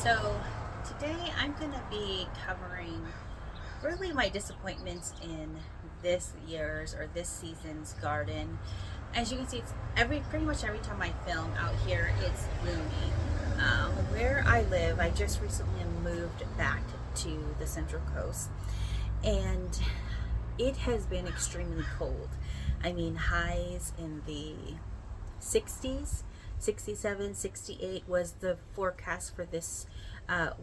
So today I'm going to be covering really my disappointments in this year's or this season's garden. As you can see, it's pretty much every time I film out here, it's gloomy. Where I live, I just recently moved back to the Central Coast, and it has been extremely cold. I mean, highs in the 60s, 67, 68 was the forecast for this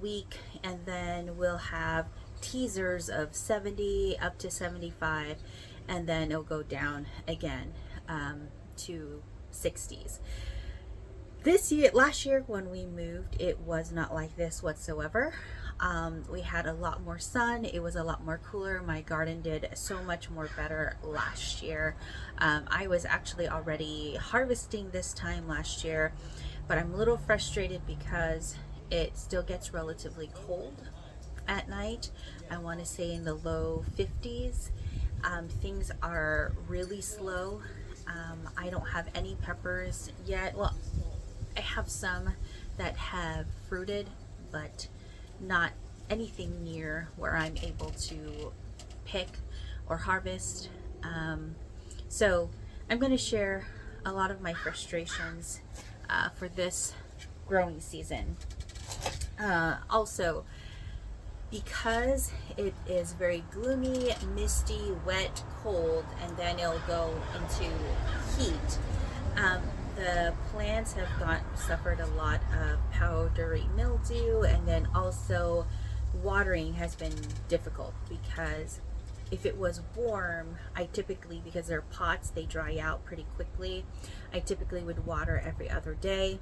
week, and then we'll have teasers of 70 up to 75, and then it'll go down again to 60s. Last year when we moved, it was not like this whatsoever. We had a lot more sun. It was a lot more cooler. My garden did so much more better last year. I was actually already harvesting this time last year, but I'm a little frustrated because it still gets relatively cold at night. I want to say in the low 50s. Things are really slow. I don't have any peppers yet. Well, I have some that have fruited, but not anything near where I'm able to pick or harvest. So I'm going to share a lot of my frustrations for this growing season. Also, because it is very gloomy, misty, wet, cold, and then it'll go into heat. The plants have suffered a lot of powdery mildew, and then also watering has been difficult because if it was warm, because they're pots, they dry out pretty quickly. I typically would water every other day.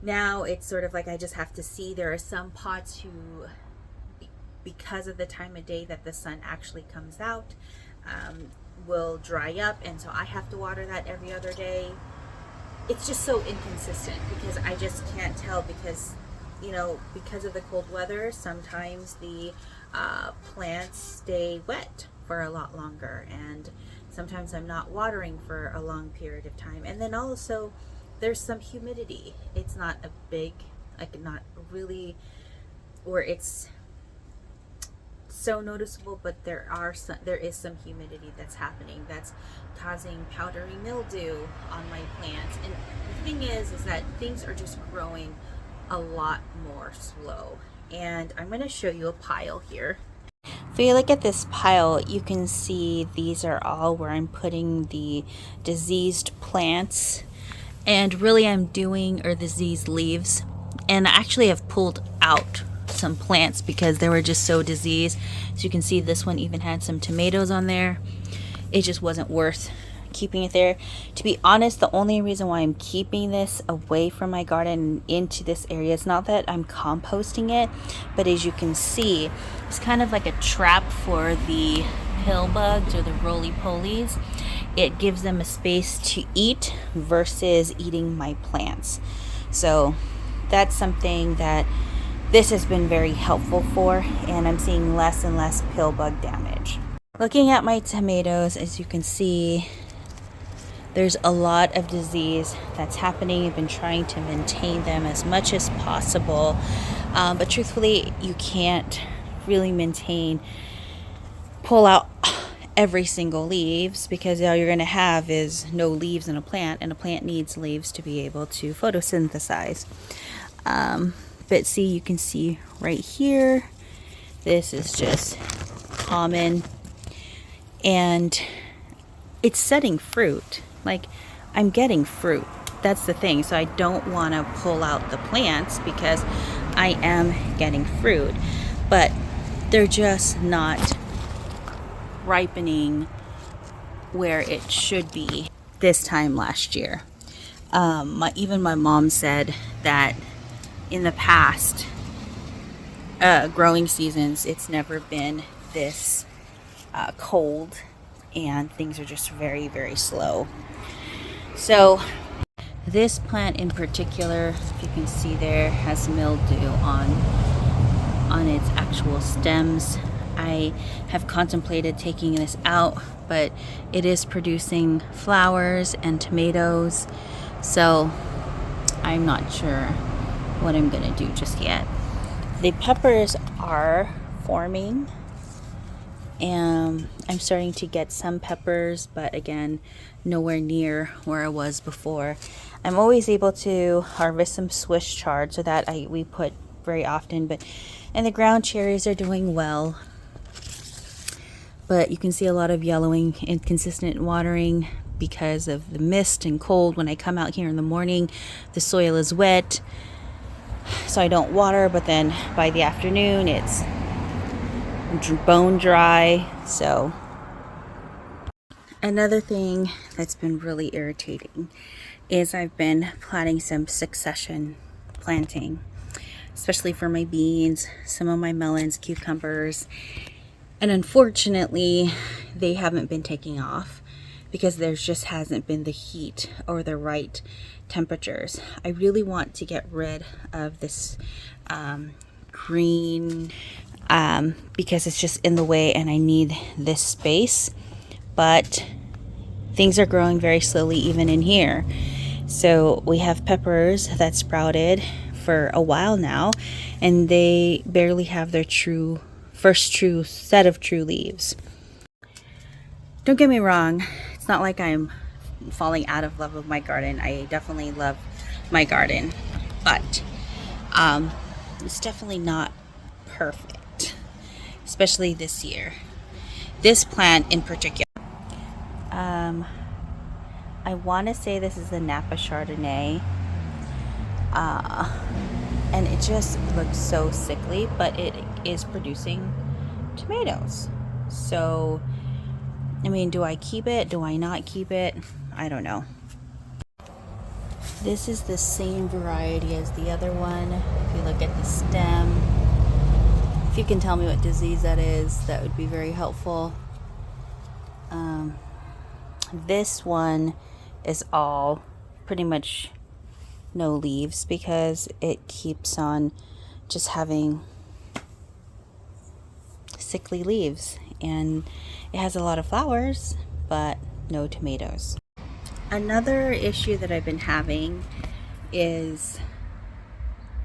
Now it's sort of like I just have to see. There are some pots who, because of the time of day that the sun actually comes out, will dry up, and so I have to water that every other day. It's just so inconsistent because I just can't tell because of the cold weather, sometimes the plants stay wet for a lot longer, and sometimes I'm not watering for a long period of time. And then also there's some humidity. It's not a big, not really, or it's so noticeable, but there is some humidity that's happening that's causing powdery mildew on my plants. And the thing is that things are just growing a lot more slow. And I'm going to show you a pile here. If you look at this pile, you can see these are all where I'm putting the diseased plants, and really I'm doing or diseased leaves. And I actually have pulled out some plants because they were just so diseased. So you can see this one even had some tomatoes on there. It just wasn't worth keeping it there. To be honest, the only reason why I'm keeping this away from my garden into this area, it's not that I'm composting it, but as you can see, it's kind of like a trap for the pill bugs or the roly-polies. It gives them a space to eat versus eating my plants. So that's something that this has been very helpful for, and I'm seeing less and less pill bug damage. Looking at my tomatoes, as you can see, there's a lot of disease that's happening. I've been trying to maintain them as much as possible, but truthfully, you can't really pull out every single leaves, because all you're going to have is no leaves in a plant, and a plant needs leaves to be able to photosynthesize. But see, you can see right here, this is just common, and it's setting fruit. Like, I'm getting fruit. That's the thing. So I don't want to pull out the plants because I am getting fruit, but they're just not ripening where it should be this time last year. Even my mom said that in the past growing seasons, it's never been this cold, and things are just very, very slow. So this plant in particular, if you can see there, has mildew on its actual stems. I have contemplated taking this out, but it is producing flowers and tomatoes, so I'm not sure what I'm gonna do just yet. The peppers are forming, and I'm starting to get some peppers, but again, nowhere near where I was before. I'm always able to harvest some Swiss chard, so that we put very often, and the ground cherries are doing well. But you can see a lot of yellowing, inconsistent watering because of the mist and cold. When I come out here in the morning, the soil is wet, so I don't water, but then by the afternoon it's bone dry. So another thing that's been really irritating is I've been planning some succession planting, especially for my beans, some of my melons, cucumbers, and unfortunately they haven't been taking off because there just hasn't been the heat or the right temperatures. I really want to get rid of this green because it's just in the way and I need this space, but things are growing very slowly even in here. So we have peppers that sprouted for a while now, and they barely have their first true set of true leaves. Don't get me wrong, it's not like I'm falling out of love with my garden. I definitely love my garden, but it's definitely not perfect, especially this year. This plant in particular. I want to say this is the Napa Chardonnay, and it just looks so sickly, but it is producing tomatoes. So, I mean, do I keep it? Do I not keep it? I don't know. This is the same variety as the other one. If you look at the stem, if you can tell me what disease that is, that would be very helpful. This one is all pretty much no leaves because it keeps on just having sickly leaves, and it has a lot of flowers but no tomatoes. Another issue that I've been having is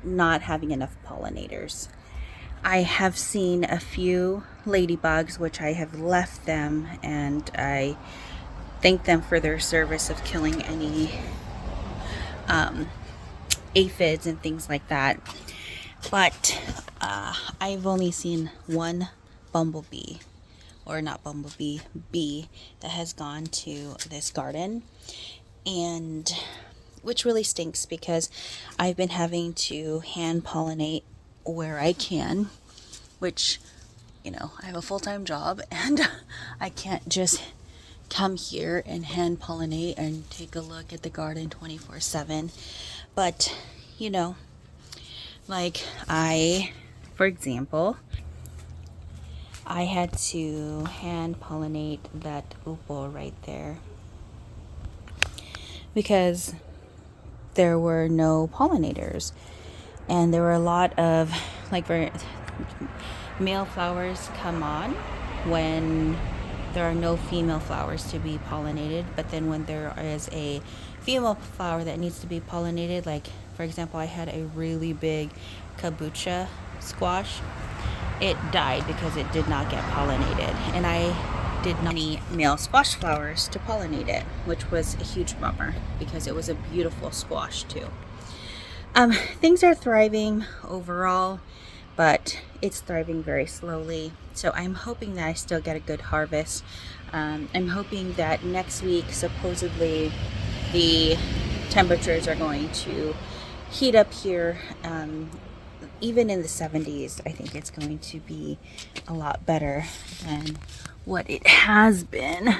not having enough pollinators. I have seen a few ladybugs, which I have left them, and I thank them for their service of killing any aphids and things like that. But I've only seen one bumblebee, or not bumblebee, bee, that has gone to this garden, and which really stinks because I've been having to hand pollinate where I can, which, you know, I have a full-time job and I can't just come here and hand pollinate and take a look at the garden 24/7. But, you know, like for example, I had to hand pollinate that upo right there because there were no pollinators, and there were a lot of male flowers come on when there are no female flowers to be pollinated. But then when there is a female flower that needs to be pollinated, like for example, I had a really big kabocha squash, it died because it did not get pollinated, and I did not need male squash flowers to pollinate it, which was a huge bummer because it was a beautiful squash too. Things are thriving overall, but it's thriving very slowly. So I'm hoping that I still get a good harvest. I'm hoping that next week, supposedly, the temperatures are going to heat up here. Even in the 70s, I think it's going to be a lot better than what it has been.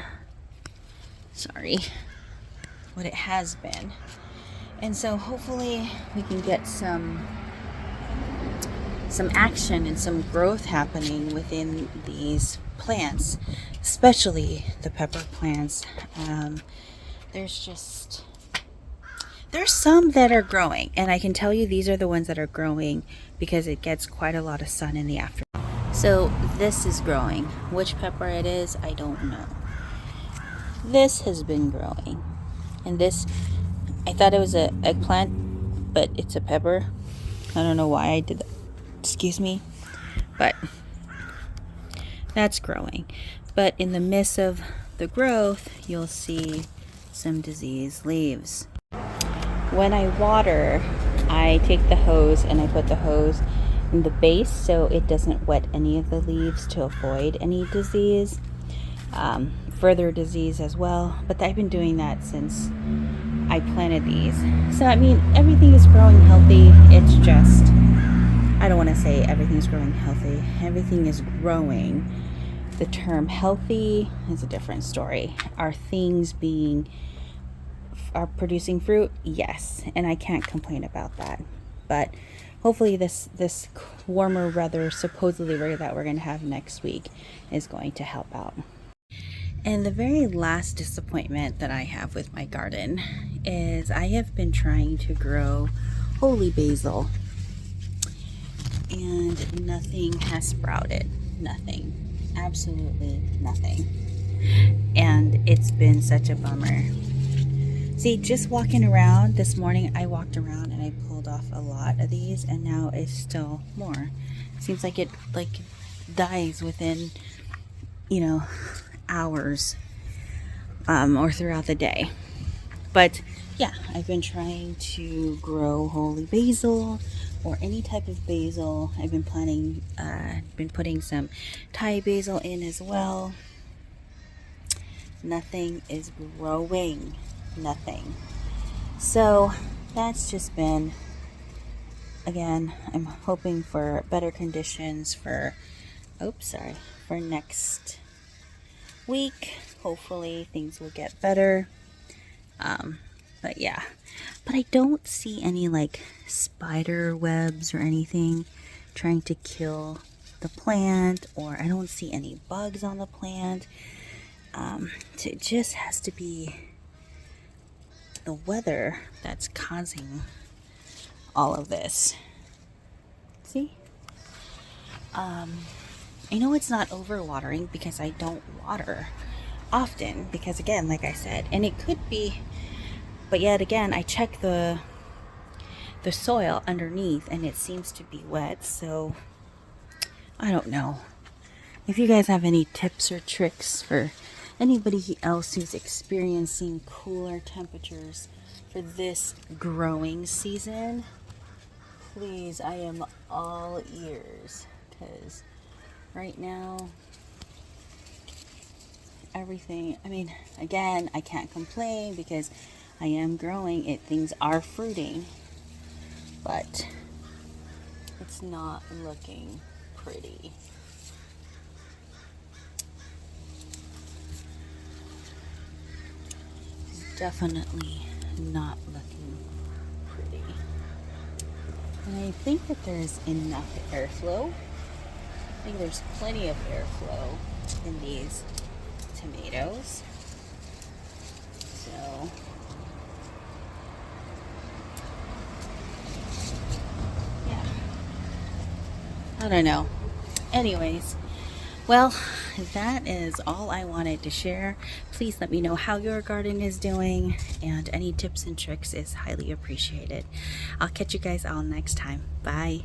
What it has been. And so hopefully we can get some action and some growth happening within these plants, especially the pepper plants. There's some that are growing, and I can tell you these are the ones that are growing because it gets quite a lot of sun in the afternoon. So this is growing. Which pepper it is, I don't know. This has been growing, and this, I thought it was a eggplant, but it's a pepper. I don't know why I did that. Excuse me. But that's growing. But in the midst of the growth, you'll see some diseased leaves. When I water, I take the hose and I put the hose in the base so it doesn't wet any of the leaves to avoid any disease, further disease as well. But I've been doing that since I planted these. So I mean, everything is growing healthy. It's just, I don't want to say everything's growing healthy. Everything is growing. The term healthy is a different story. Are things are producing fruit? Yes, and I can't complain about that. But hopefully this warmer weather, supposedly that we're going to have next week, is going to help out. And the very last disappointment that I have with my garden is I have been trying to grow holy basil and nothing has sprouted. Nothing. Absolutely nothing. And it's been such a bummer. See, just walking around this morning, I walked around and I pulled off a lot of these, and now it's still more. Seems like it dies within, hours or throughout the day. But yeah, I've been trying to grow holy basil or any type of basil. I've been planting, been putting some Thai basil in as well. Nothing is growing. Nothing. So that's just been, again, I'm hoping for better conditions for next week. Hopefully things will get better. But yeah, but I don't see any spider webs or anything trying to kill the plant, or I don't see any bugs on the plant. It just has to be the weather that's causing all of this. See? I know it's not overwatering because I don't water often, because again, like I said, and it could be, but yet again, I check the soil underneath and it seems to be wet, so I don't know. If you guys have any tips or tricks for anybody else who's experiencing cooler temperatures for this growing season, please, I am all ears, because right now everything, I mean, again, I can't complain because I am growing it, things are fruiting, but it's not looking pretty. It's definitely not looking pretty. And I think that there's enough airflow. I think there's plenty of airflow in these tomatoes. So yeah, I don't know. Anyways, well, that is all I wanted to share. Please let me know how your garden is doing, and any tips and tricks is highly appreciated. I'll catch you guys all next time. Bye.